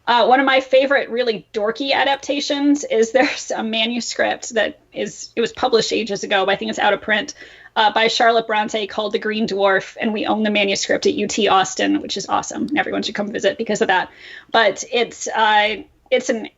One of my favorite really dorky adaptations is there's a manuscript it was published ages ago, but I think it's out of print, by Charlotte Bronte called The Green Dwarf, and we own the manuscript at UT Austin, which is awesome. Everyone should come visit because of that. But it's an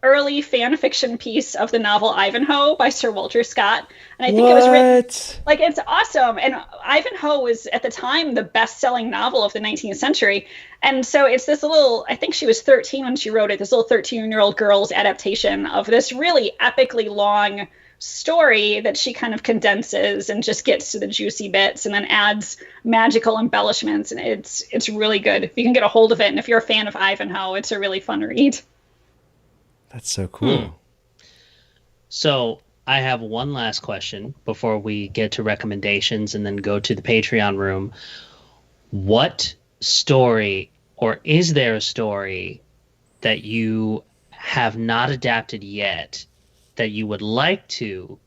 early fan fiction piece of the novel Ivanhoe by Sir Walter Scott. And I think it was written, like, it's awesome. And Ivanhoe was at the time the best-selling novel of the 19th century. And so it's this little, I think she was 13 when she wrote it, this little 13-year-old girl's adaptation of this really epically long story that she kind of condenses and just gets to the juicy bits and then adds magical embellishments. And it's really good. If you can get a hold of it, and if you're a fan of Ivanhoe, it's a really fun read. That's so cool. So I have one last question before we get to recommendations and then go to the Patreon room. What story, or is there a story that you have not adapted yet that you would like to,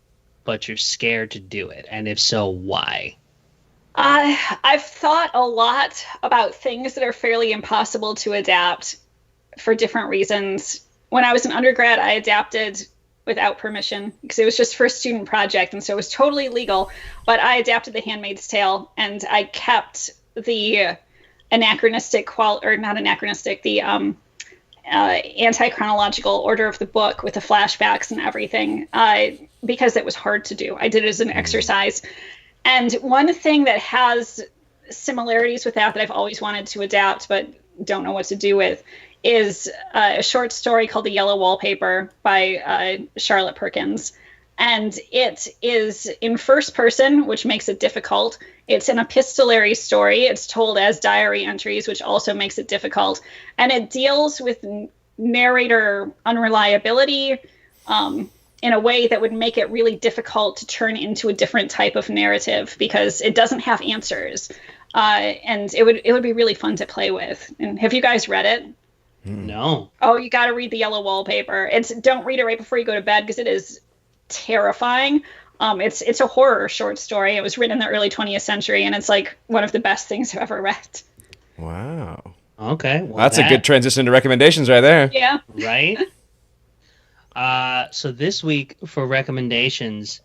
but you're scared to do it? And if so, why? I've thought a lot about things that are fairly impossible to adapt. for different reasons. When I was an undergrad, I adapted without permission because it was just for a student project, and so it was totally legal. But I adapted The Handmaid's Tale, and I kept the anachronistic anti-chronological order of the book with the flashbacks and everything because it was hard to do. I did it as an exercise. And one thing that has similarities with that I've always wanted to adapt but don't know what to do with is a short story called The Yellow Wallpaper by Charlotte Perkins. And it is in first person, which makes it difficult. It's an epistolary story. It's told as diary entries, which also makes it difficult. And it deals with narrator unreliability in a way that would make it really difficult to turn into a different type of narrative because it doesn't have answers. And it would be really fun to play with. And have you guys read it? No. Oh, you got to read The Yellow Wallpaper. Don't read it right before you go to bed because it is terrifying. It's a horror short story. It was written in the early 20th century, and it's like one of the best things I've ever read. Wow. Okay. Well, that's a good transition to recommendations right there. Yeah. Right? So this week for recommendations,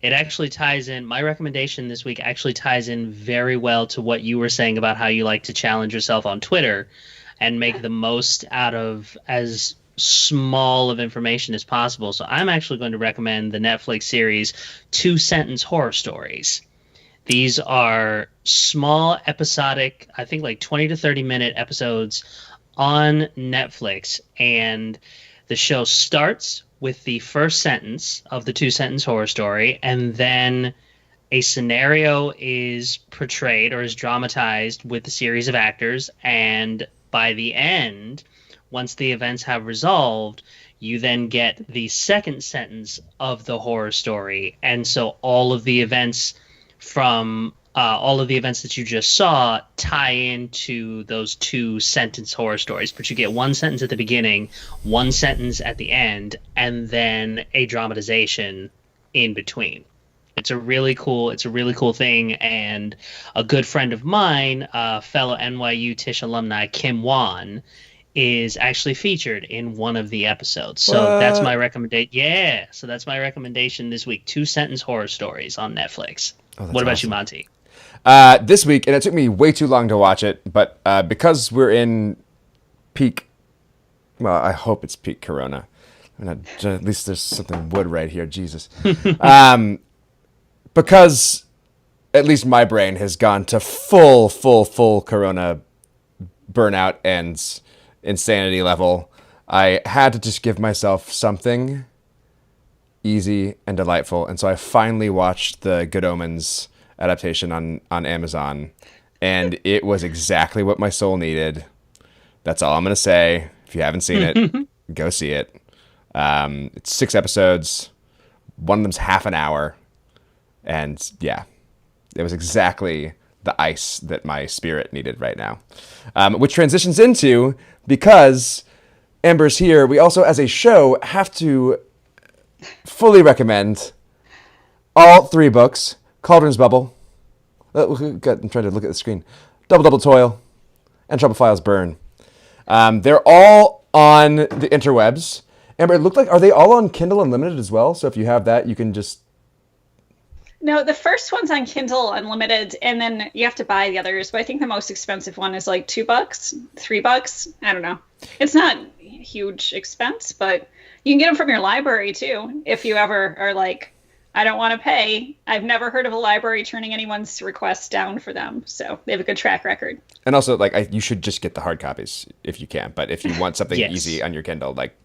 it actually ties in. My recommendation this week actually ties in very well to what you were saying about how you like to challenge yourself on Twitter and make the most out of as small of information as possible. So I'm actually going to recommend the Netflix series 2-Sentence Horror Stories. These are small episodic, I think like 20 to 30 minute episodes on Netflix, and the show starts with the first sentence of the 2-Sentence Horror Story, and then a scenario is portrayed or is dramatized with a series of actors, and by the end, once the events have resolved, you then get the second sentence of the horror story. And so all of the events that you just saw tie into those 2-sentence horror stories. But you get one sentence at the beginning, one sentence at the end, and then a dramatization in between. It's a really cool thing, and a good friend of mine, fellow NYU Tisch alumni Kim Wan, is actually featured in one of the episodes. So that's my recommendation. Yeah, so that's my recommendation this week: 2-Sentence Horror Stories on Netflix. Oh, what about awesome. you, Monty? This week, and it took me way too long to watch it, but because we're in peak, well, I hope it's peak Corona. At least there's something wood right here, Jesus. Because at least my brain has gone to full Corona burnout and insanity level, I had to just give myself something easy and delightful. And so I finally watched the Good Omens adaptation on Amazon, and it was exactly what my soul needed. That's all I'm going to say. If you haven't seen it, go see it. It's 6 episodes. One of them's half an hour. And yeah, it was exactly the ice that my spirit needed right now. Which transitions into, because Amber's here, we also, as a show, have to fully recommend all 3 books. Cauldron's Bubble. I'm trying to look at the screen. Double Toil. And Trouble Files Burn. They're all on the interwebs. Amber, it looked like, are they all on Kindle Unlimited as well? So if you have that, you can just... No, the first one's on Kindle Unlimited, and then you have to buy the others. But I think the most expensive one is like $2, $3. I don't know. It's not a huge expense, but you can get them from your library too. If you ever are like, I don't want to pay. I've never heard of a library turning anyone's requests down for them. So they have a good track record. And also, like, you should just get the hard copies if you can. But if you want something Yes. easy on your Kindle, like,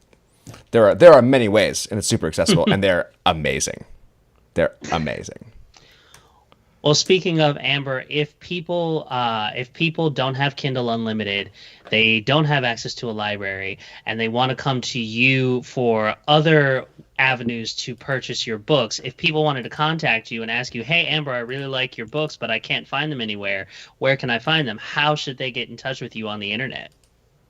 there are many ways, and it's super accessible, and they're amazing. They're amazing. Well, speaking of, Amber, if people don't have Kindle Unlimited, they don't have access to a library, and they want to come to you for other avenues to purchase your books, if people wanted to contact you and ask you, hey, Amber, I really like your books, but I can't find them anywhere, where can I find them? How should they get in touch with you on the internet?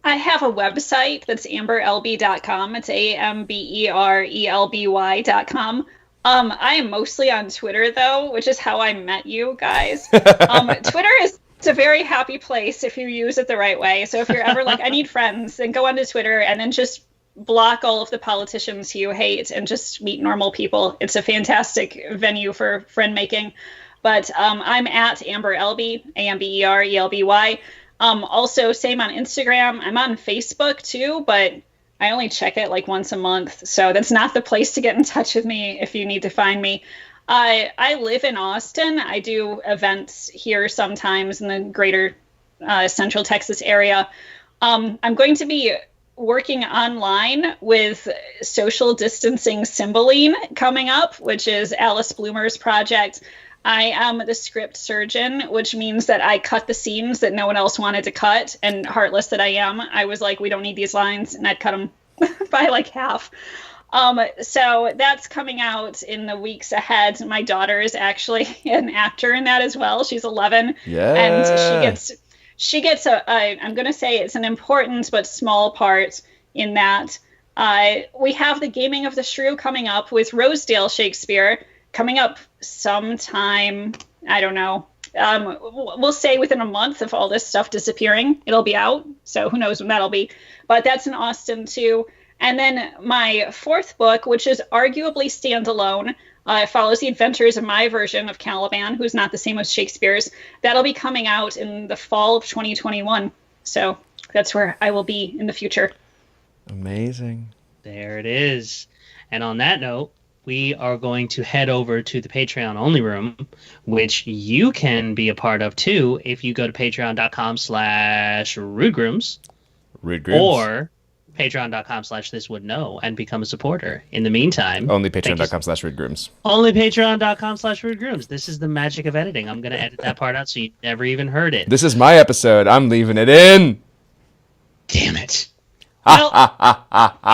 I have a website that's amberelby.com. It's AMBERELBY.com. I am mostly on Twitter, though, which is how I met you guys. Twitter It's a very happy place if you use it the right way. So if you're ever like, I need friends, then go onto Twitter and then just block all of the politicians you hate and just meet normal people. It's a fantastic venue for friend making. But I'm at Amber Elby, AmberElby. Also, same on Instagram. I'm on Facebook too, but I only check it like once a month. So that's not the place to get in touch with me if you need to find me. I live in Austin. I do events here sometimes in the greater Central Texas area. I'm going to be working online with social distancing Cymbeline coming up, which is Alice Bloomer's project. I am the script surgeon, which means that I cut the scenes that no one else wanted to cut. And heartless that I am, I was like, we don't need these lines. And I'd cut them by like half. So that's coming out in the weeks ahead. My daughter is actually an actor in that as well. She's 11. Yeah. And she gets I'm going to say it's an important but small part in that. We have the Gaming of the Shrew coming up with Rosedale Shakespeare coming up sometime, I don't know. We'll say within a month of all this stuff disappearing, it'll be out. So who knows when that'll be. But that's in Austin too. And then my fourth book, which is arguably standalone, follows the adventures of my version of Caliban, who's not the same as Shakespeare's. That'll be coming out in the fall of 2021. So that's where I will be in the future. Amazing. There it is. And on that note, we are going to head over to the Patreon only room, which you can be a part of too if you go to patreon.com/rudegrooms or patreon.com/thiswouldknow and become a supporter. In the meantime, only patreon.com/rudegrooms. Only patreon.com/rudegrooms. This is the magic of editing. I'm going to edit that part out so you never even heard it. This is my episode. I'm leaving it in. Damn it. Well,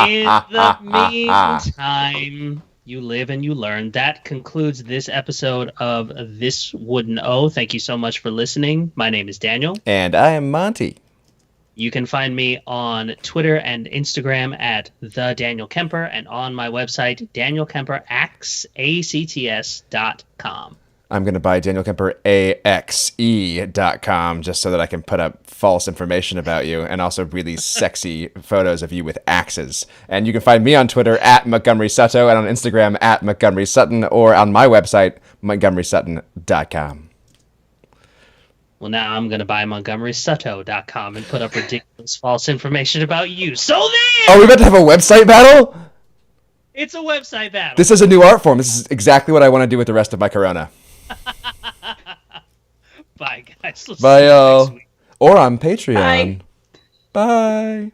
in the meantime, you live and you learn. That concludes this episode of This Wouldn't Know. Thank you so much for listening. My name is Daniel. And I am Monty. You can find me on Twitter and Instagram at the Daniel Kemper and on my website, danielkemperaxe.com. I'm going to buy danielkemperaxe.com just so that I can put up false information about you and also really sexy photos of you with axes. And you can find me on Twitter at Montgomery Sutto and on Instagram at Montgomery Sutton or on my website, montgomerysutton.com. Well, now I'm going to buy montgomerysutto.com and put up ridiculous false information about you. So there! Are we about to have a website battle? It's a website battle. This is a new art form. This is exactly what I want to do with the rest of my corona. Bye, guys. Bye, y'all. Or on Patreon. Bye. Bye.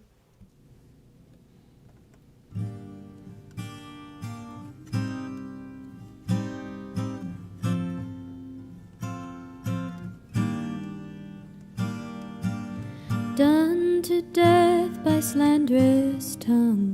Done to death by slanderous tongue.